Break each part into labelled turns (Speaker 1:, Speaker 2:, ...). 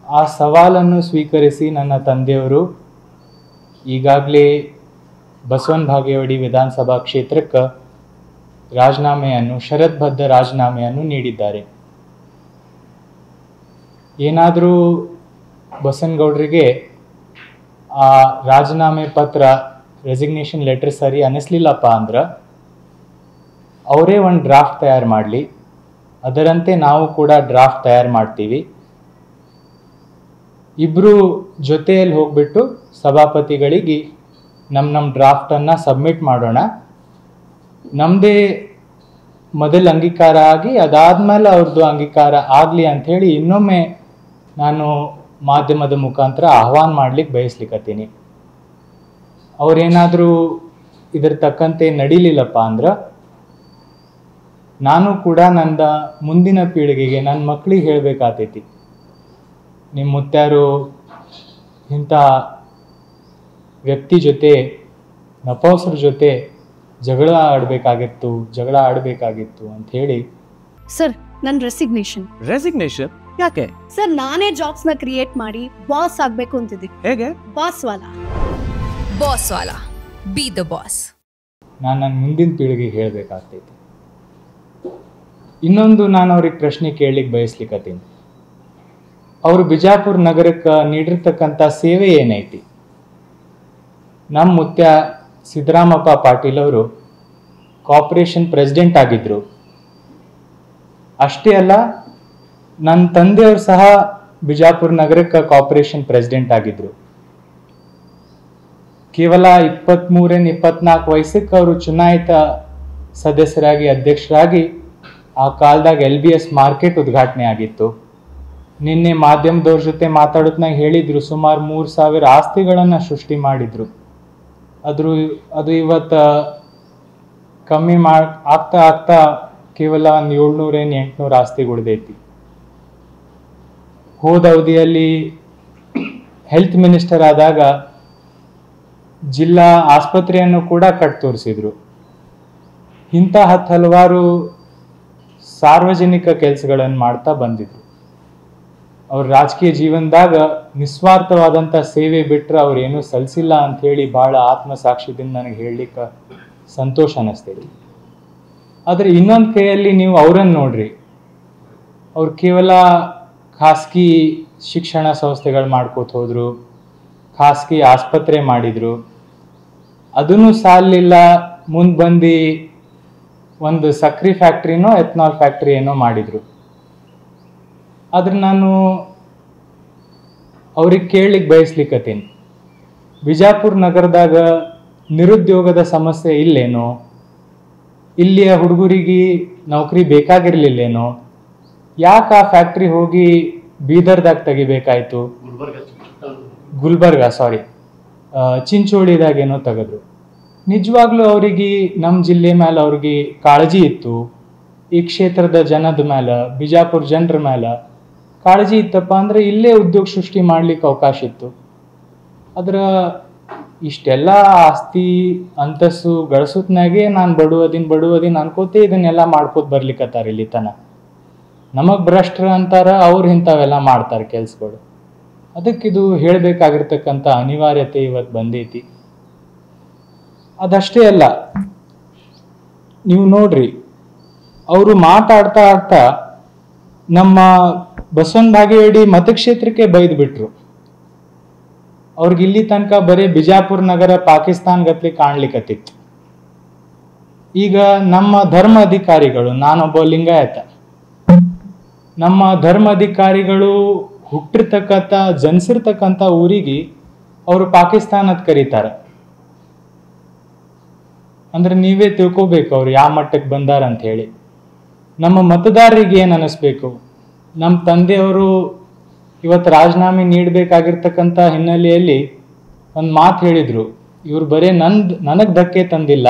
Speaker 1: ಆ ಸವಾಲನ್ನು ಸ್ವೀಕರಿಸಿ ನನ್ನ ತಂದೆಯವರು ಈಗಾಗಲೇ ಬಸವನ ಬಾಗೇವಾಡಿ ವಿಧಾನಸಭಾ ಕ್ಷೇತ್ರಕ್ಕೆ ರಾಜೀನಾಮೆಯನ್ನು ಷರತ್ತುಬದ್ಧ ರಾಜೀನಾಮೆಯನ್ನು ನೀಡಿದ್ದಾರೆ. ಏನಾದರೂ ಬಸನಗೌಡರಿಗೆ ಆ ರಾಜೀನಾಮೆ ಪತ್ರ ರೆಸಿಗ್ನೇಷನ್ ಲೆಟರ್ ಸರಿ ಅನ್ನಿಸ್ಲಿಲ್ಲಪ್ಪ ಅಂದ್ರೆ ಅವರೇ ಒಂದು ಡ್ರಾಫ್ಟ್ ತಯಾರು ಮಾಡಲಿ, ಅದರಂತೆ ನಾವು ಕೂಡ ಡ್ರಾಫ್ಟ್ ತಯಾರು ಮಾಡ್ತೀವಿ. ಇಬ್ಬರು ಜೊತೆಯಲ್ಲಿ ಹೋಗ್ಬಿಟ್ಟು ಸಭಾಪತಿಗಳಿಗೆ ನಮ್ಮ ಡ್ರಾಫ್ಟನ್ನು ಸಬ್ಮಿಟ್ ಮಾಡೋಣ. ನಮ್ಮದೇ ಮೊದಲು ಅಂಗೀಕಾರ ಆಗಿ ಅದಾದ್ಮೇಲೆ ಅವ್ರದ್ದು ಅಂಗೀಕಾರ ಆಗಲಿ ಅಂಥೇಳಿ ಇನ್ನೊಮ್ಮೆ ನಾನು ಮಾಧ್ಯಮದ ಮುಖಾಂತರ ಆಹ್ವಾನ ಮಾಡ್ಲಿಕ್ಕೆ ಬಯಸ್ಲಿಕ್ಕತ್ತೀನಿ. ಅವ್ರೇನಾದರೂ ಇದ್ರ ತಕ್ಕಂತೆ ನಡೀಲಿಲ್ಲಪ್ಪ ಅಂದ್ರೆ ನಾನು ಕೂಡ ನನ್ನ ಮುಂದಿನ ಪೀಳಿಗೆಗೆ ನನ್ನ ಮಕ್ಕಳಿಗೆ ಹೇಳಬೇಕಾಗ್ತೈತಿ, ನಿಮ್ಮ ಮುತ್ಯಾರು ಇಂಥ ವ್ಯಕ್ತಿ ಜೊತೆ ನಪೌಸರ ಜೊತೆ ಜಗಳ ಆಡಬೇಕಾಗಿತ್ತು ಅಂತ ಹೇಳಿ.
Speaker 2: ಸರ್, ನನ್ನ ರೆಸಿಗ್ನೇಷನ್
Speaker 3: ಯಾಕೆ
Speaker 2: ಸರ್? ನಾನೇ ಜಾಬ್ಸ್ ನ ಕ್ರಿಯೇಟ್ ಮಾಡಿ ಬಾಸ್ ಆಗ್ಬೇಕು ಅಂತಿದ್ದೀನಿ.
Speaker 3: ಹೇಗೆ?
Speaker 2: Boss Vala
Speaker 4: B the boss.
Speaker 1: ನಾನು ನನ್ನ ಮುಂದಿನ ಪೀಳಿಗೆಗೆ ಹೇಳಬೇಕಾಗ್ತೈತಿ. ಇನ್ನೊಂದು ನಾನು ಅವ್ರಿಗೆ ಪ್ರಶ್ನೆ ಕೇಳಲಿಕ್ಕೆ ಬಯಸ್ಲಿಕ್ಕತ್ತೀನಿ. ಅವರು ಬಿಜಾಪುರ ನಗರಕ್ಕೆ ನೀಡಿರ್ತಕ್ಕಂಥ ಸೇವೆ ಏನೈತಿ? ನಮ್ಮ ಮುತ್ಯ ಸಿದ್ದರಾಮಪ್ಪ ಪಾಟೀಲ್ ಅವರು ಕಾರ್ಪೊರೇಷನ್ ಪ್ರೆಸಿಡೆಂಟ್ ಆಗಿದ್ರು. ಅಷ್ಟೇ ಅಲ್ಲ, ನನ್ನ ತಂದೆಯವರು ಸಹ ಬಿಜಾಪುರ ನಗರಕ್ಕೆ ಕಾರ್ಪೊರೇಷನ್ ಪ್ರೆಸಿಡೆಂಟ್ ಆಗಿದ್ರು. ಕೇವಲ 23-24 ವಯಸ್ಸಕ್ಕೆ ಅವರು ಚುನಾಯಿತ ಸದಸ್ಯರಾಗಿ ಅಧ್ಯಕ್ಷರಾಗಿ ಆ ಕಾಲದಾಗ LBS ಮಾರ್ಕೆಟ್ ಉದ್ಘಾಟನೆ ಆಗಿತ್ತು. ನಿನ್ನೆ ಮಾಧ್ಯಮದವ್ರ ಜೊತೆ ಮಾತಾಡೋದ್ನಾಗ ಹೇಳಿದ್ರು ಸುಮಾರು 3000 ಆಸ್ತಿಗಳನ್ನು ಸೃಷ್ಟಿ ಮಾಡಿದ್ರು. ಅದು ಇವತ್ತು ಕಮ್ಮಿ ಆಗ್ತಾ ಕೇವಲ 700-800 ಆಸ್ತಿ ಉಳಿದೈತಿ. ಹೋದ ಅವಧಿಯಲ್ಲಿ ಹೆಲ್ತ್ ಮಿನಿಸ್ಟರ್ ಆದಾಗ ಜಿಲ್ಲಾ ಆಸ್ಪತ್ರೆಯನ್ನು ಕೂಡ ಕಟ್ ತೋರಿಸಿದ್ರು. ಇಂಥ ಹಲವಾರು ಸಾರ್ವಜನಿಕ ಕೆಲಸಗಳನ್ನು ಮಾಡ್ತಾ ಬಂದಿದ್ರು. ಅವ್ರ ರಾಜಕೀಯ ಜೀವನದಾಗ ನಿಸ್ವಾರ್ಥವಾದಂಥ ಸೇವೆ ಬಿಟ್ಟರೆ ಅವ್ರು ಏನೂ ಸಲ್ಲಿಸಿಲ್ಲ ಅಂಥೇಳಿ ಭಾಳ ಆತ್ಮಸಾಕ್ಷಿದಿಂದ ನನಗೆ ಹೇಳಲಿಕ್ಕೆ ಸಂತೋಷ ಅನ್ನಿಸ್ತೈತಿ. ಆದರೆ ಇನ್ನೊಂದು ಕೈಯಲ್ಲಿ ನೀವು ಅವರನ್ನು ನೋಡ್ರಿ, ಅವ್ರು ಕೇವಲ ಖಾಸಗಿ ಶಿಕ್ಷಣ ಸಂಸ್ಥೆಗಳು ಮಾಡ್ಕೋತ ಹೋದ್ರು, ಖಾಸಗಿ ಆಸ್ಪತ್ರೆ ಮಾಡಿದರು, ಅದನ್ನು ಸಾಲಿಲ್ಲ. ಮುಂದೆ ಬಂದು ಒಂದು ಸಕ್ರೆ ಫ್ಯಾಕ್ಟ್ರಿನೋ ಎಥನಾಲ್ ಫ್ಯಾಕ್ಟ್ರಿ ಏನೋ ಮಾಡಿದರು. ಆದ್ರೆ ನಾನು ಅವ್ರಿಗೆ ಕೇಳಲಿಕ್ಕೆ ಬಯಸ್ಲಿಕ್ಕತ್ತೀನಿ, ಬಿಜಾಪುರ ನಗರದಾಗ ನಿರುದ್ಯೋಗದ ಸಮಸ್ಯೆ ಇಲ್ಲೇನೋ? ಇಲ್ಲಿಯ ಹುಡುಗರಿಗೆ ನೌಕರಿ ಬೇಕಾಗಿರ್ಲಿಲ್ಲೇನೋ? ಯಾಕೆ ಆ ಫ್ಯಾಕ್ಟ್ರಿ ಹೋಗಿ ಬೀದರ್ದಾಗ ತೆಗಿಬೇಕಾಯ್ತು? ಚಿಂಚೋಳಿದಾಗೇನೋ ತೆಗೆದ್ರು. ನಿಜವಾಗ್ಲೂ ಅವರಿಗೆ ನಮ್ಮ ಜಿಲ್ಲೆ ಮೇಲೆ ಅವ್ರಿಗೆ ಕಾಳಜಿ ಇತ್ತು. ಈ ಕ್ಷೇತ್ರದ ಜನದ ಮೇಲೆ, ಬಿಜಾಪುರ ಜನರ ಮೇಲೆ ಕಾಳಜಿ ಇತ್ತಪ್ಪ ಅಂದ್ರೆ ಇಲ್ಲೇ ಉದ್ಯೋಗ ಸೃಷ್ಟಿ ಮಾಡ್ಲಿಕ್ಕೆ ಅವಕಾಶ ಇತ್ತು. ಅದರ ಇಷ್ಟೆಲ್ಲ ಆಸ್ತಿ ಅಂತಸ್ಸು ಗಳಿಸೋತ್ನಾಗೆ ನಾನು ಬಡುವದಿನ ಅನ್ಕೋತೆ ಇದನ್ನೆಲ್ಲ ಮಾಡ್ಕೋತ ಬರ್ಲಿಕ್ಕತ್ತಾರ ಇಲ್ಲಿ ತನ. ನಮಗೆ ಭ್ರಷ್ಟರು ಅಂತಾರ, ಅವ್ರು ಇಂಥವೆಲ್ಲ ಮಾಡ್ತಾರೆ ಕೆಲ್ಸಗಳು. ಅದಕ್ಕಿದು ಹೇಳಬೇಕಾಗಿರ್ತಕ್ಕಂಥ ಅನಿವಾರ್ಯತೆ ಇವತ್ತು ಬಂದೈತಿ. ಅದಷ್ಟೇ ಅಲ್ಲ, ನೀವು ನೋಡ್ರಿ, ಅವರು ಮಾತಾಡ್ತಾ ನಮ್ಮ ಬಸವನ ಬಾಗೇವಾಡಿ ಮತಕ್ಷೇತ್ರಕ್ಕೆ ಬೈದು ಬಿಟ್ರು. ಅವ್ರಿಗೆ ಇಲ್ಲಿ ತನಕ ಬರೀ ಬಿಜಾಪುರ ನಗರ ಪಾಕಿಸ್ತಾನ್ ಗತ್ಲೆ ಕಾಣ್ಲಿಕ್ಕತ್ತಿತ್ತು. ಈಗ ನಮ್ಮ ಧರ್ಮ ಅಧಿಕಾರಿಗಳು, ನಾನೊಬ್ಬ ಲಿಂಗಾಯತ, ನಮ್ಮ ಧರ್ಮ ಅಧಿಕಾರಿಗಳು ಜನಿಸಿರ್ತಕ್ಕಂಥ ಊರಿಗೆ ಅವರು ಪಾಕಿಸ್ತಾನದ ಕರೀತಾರೆ. ಅಂದ್ರೆ ನೀವೇ ತಿಳ್ಕೋಬೇಕು ಅವ್ರು ಯಾವ ಮಟ್ಟಕ್ಕೆ ಬಂದಾರ ಅಂತ ಹೇಳಿ. ನಮ್ಮ ಮತದಾರರಿಗೆ ಏನು ಅನ್ನಿಸ್ಬೇಕು? ನಮ್ಮ ತಂದೆಯವರು ಇವತ್ತು ರಾಜೀನಾಮೆ ನೀಡಬೇಕಾಗಿರ್ತಕ್ಕಂಥ ಹಿನ್ನೆಲೆಯಲ್ಲಿ ಒಂದು ಮಾತು ಹೇಳಿದ್ರು, ಇವ್ರು ಬರೀ ನನಗೆ ಧಕ್ಕೆ ತಂದಿಲ್ಲ,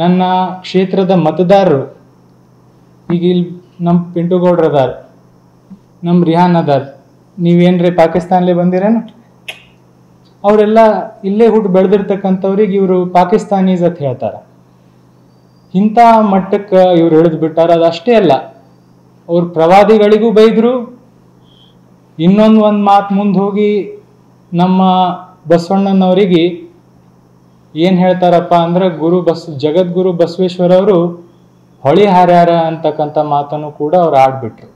Speaker 1: ನನ್ನ ಕ್ಷೇತ್ರದ ಮತದಾರರು, ಈಗ ಇಲ್ಲಿ ನಮ್ಮ ಪಿಂಟುಗೌಡ್ರು ಅದಾರ, ನಮ್ಮ ರಿಹಾನ್ ಅದಾರ, ನೀವೇನ್ರಿ ಪಾಕಿಸ್ತಾನ್ಲೇ ಬಂದಿರೇನು? ಅವರೆಲ್ಲ ಇಲ್ಲೇ ಹುಟ್ಟು ಬೆಳೆದಿರ್ತಕ್ಕಂಥವ್ರಿಗೆ ಇವರು ಪಾಕಿಸ್ತಾನೀಸ್ ಅಂತ ಹೇಳ್ತಾರೆ. ಇಂಥ ಮಟ್ಟಕ್ಕೆ ಇವ್ರು ಹಿಡಿದು ಬಿಟ್ಟಾರ. ಅದಷ್ಟೇ ಅಲ್ಲ, ಅವ್ರು ಪ್ರವಾದಿಗಳಿಗೂ ಬೈದ್ರು, ಒಂದು ಮಾತು ಮುಂದೆ ಹೋಗಿ ನಮ್ಮ ಬಸವಣ್ಣನವರಿಗೆ ಏನು ಹೇಳ್ತಾರಪ್ಪ ಅಂದ್ರೆ ಜಗದ್ಗುರು ಬಸವೇಶ್ವರ ಅವರು ಹೊಳಿ ಹಾರ್ಯಾರ ಅಂತಕ್ಕಂಥ ಮಾತನ್ನು ಕೂಡ ಅವ್ರು ಆಡ್ಬಿಟ್ರು.